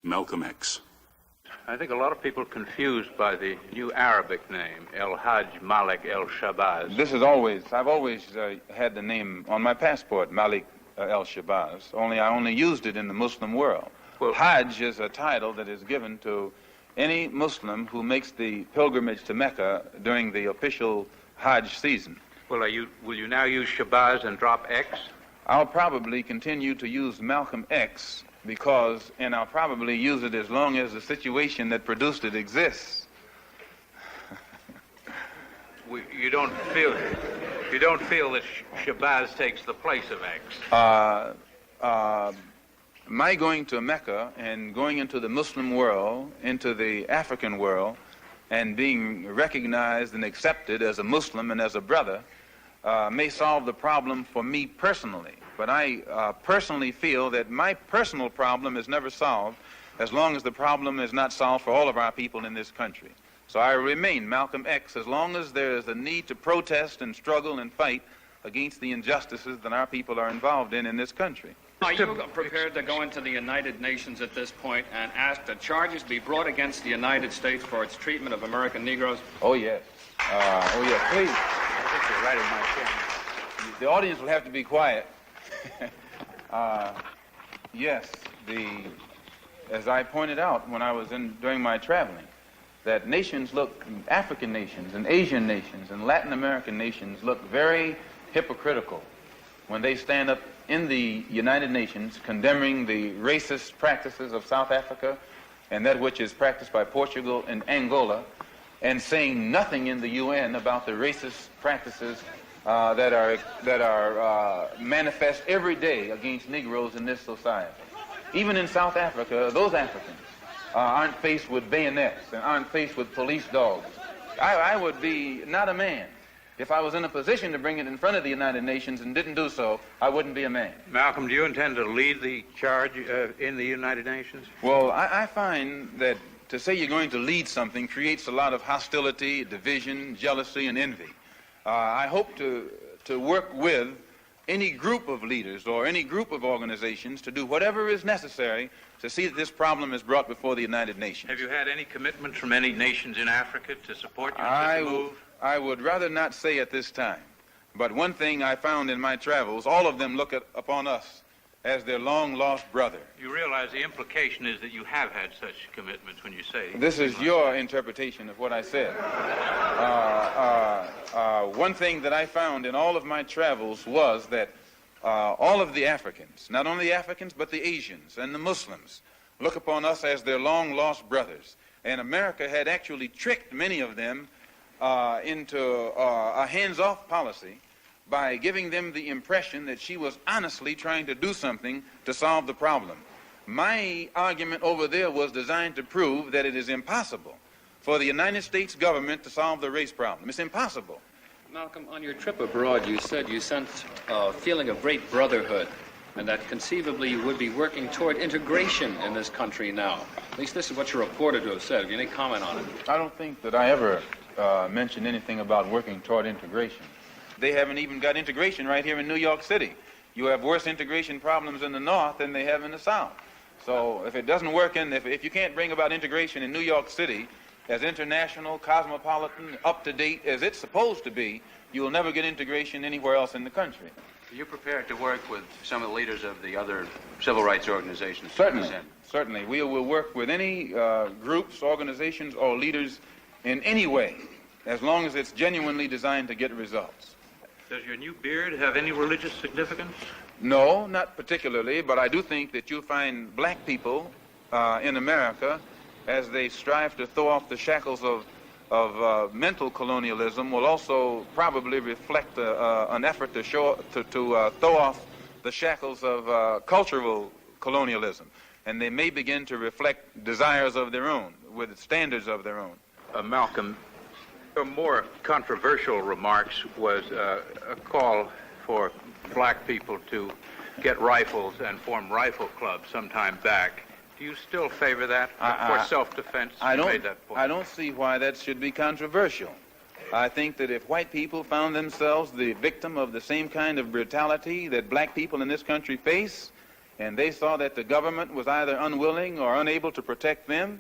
Malcolm X. I think a lot of people are confused by the new Arabic name, El Hajj Malik El Shabazz. I've always had the name on my passport, Malik El Shabazz, only I only used it in the Muslim world. Well, Hajj is a title that is given to any Muslim who makes the pilgrimage to Mecca during the official Hajj season. Well, will you now use Shabazz and drop X? I'll probably continue to use Malcolm X and I'll probably use it as long as the situation that produced it exists. You don't feel that Shabazz takes the place of X? My going to Mecca and going into the Muslim world, into the African world, and being recognized and accepted as a Muslim and as a brother may solve the problem for me personally. But I personally feel that my personal problem is never solved as long as the problem is not solved for all of our people in this country. So I remain Malcolm X as long as there is a need to protest and struggle and fight against the injustices that our people are involved in this country. Are you prepared to go into the United Nations at this point and ask that charges be brought against the United States for its treatment of American Negroes? Oh, yes. Please. I think you're right in my chair. The audience will have to be quiet. Yes, as I pointed out when I was during my traveling, that African nations and Asian nations and Latin American nations look very hypocritical when they stand up in the United Nations condemning the racist practices of South Africa and that which is practiced by Portugal and Angola, and saying nothing in the UN about the racist practices that are manifest every day against Negroes in this society. Even in South Africa, those Africans aren't faced with bayonets and aren't faced with police dogs. I would be not a man. If I was in a position to bring it in front of the United Nations and didn't do so, I wouldn't be a man. Malcolm, do you intend to lead the charge in the United Nations? Well, I find that to say you're going to lead something creates a lot of hostility, division, jealousy, and envy. I hope to work with any group of leaders or any group of organizations to do whatever is necessary to see that this problem is brought before the United Nations. Have you had any commitments from any nations in Africa to support you in such a move? I would rather not say at this time. But one thing I found in my travels, all of them look upon us as their long-lost brother. You realize the implication is that you have had such commitments when you say... This is your interpretation of what I said. One thing that I found in all of my travels was that all of the Africans, not only the Africans, but the Asians and the Muslims, look upon us as their long-lost brothers. And America had actually tricked many of them into a hands-off policy by giving them the impression that she was honestly trying to do something to solve the problem. My argument over there was designed to prove that it is impossible for the United States government to solve the race problem. It's impossible. Malcolm, on your trip abroad, you said you sensed a feeling of great brotherhood and that conceivably you would be working toward integration in this country now. At least this is what you're reported to have said. Have you any comment on it? I don't think that I ever mentioned anything about working toward integration. They haven't even got integration right here in New York City. You have worse integration problems in the North than they have in the South. So if it doesn't work if you can't bring about integration in New York City as international, cosmopolitan, up-to-date as it's supposed to be, you will never get integration anywhere else in the country. Are you prepared to work with some of the leaders of the other civil rights organizations? Certainly. We will work with any groups, organizations, or leaders in any way, as long as it's genuinely designed to get results. Does your new beard have any religious significance? No, not particularly, but I do think that you'll find black people in America, as they strive to throw off the shackles of mental colonialism, will also probably reflect an effort to throw off the shackles of cultural colonialism. And they may begin to reflect desires of their own, with standards of their own. Malcolm, your more controversial remarks was a call for black people to get rifles and form rifle clubs sometime back. Do you still favor that for self-defense? I don't see why that should be controversial. I think that if white people found themselves the victim of the same kind of brutality that black people in this country face, and they saw that the government was either unwilling or unable to protect them,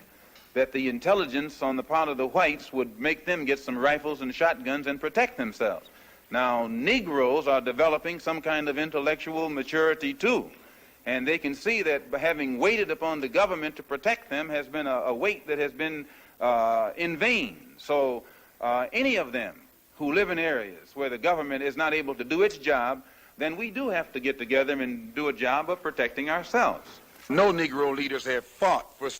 that the intelligence on the part of the whites would make them get some rifles and shotguns and protect themselves. Now, Negroes are developing some kind of intellectual maturity too, and they can see that having waited upon the government to protect them has been a wait that has been in vain. So any of them who live in areas where the government is not able to do its job, then we do have to get together and do a job of protecting ourselves. No Negro leaders have fought for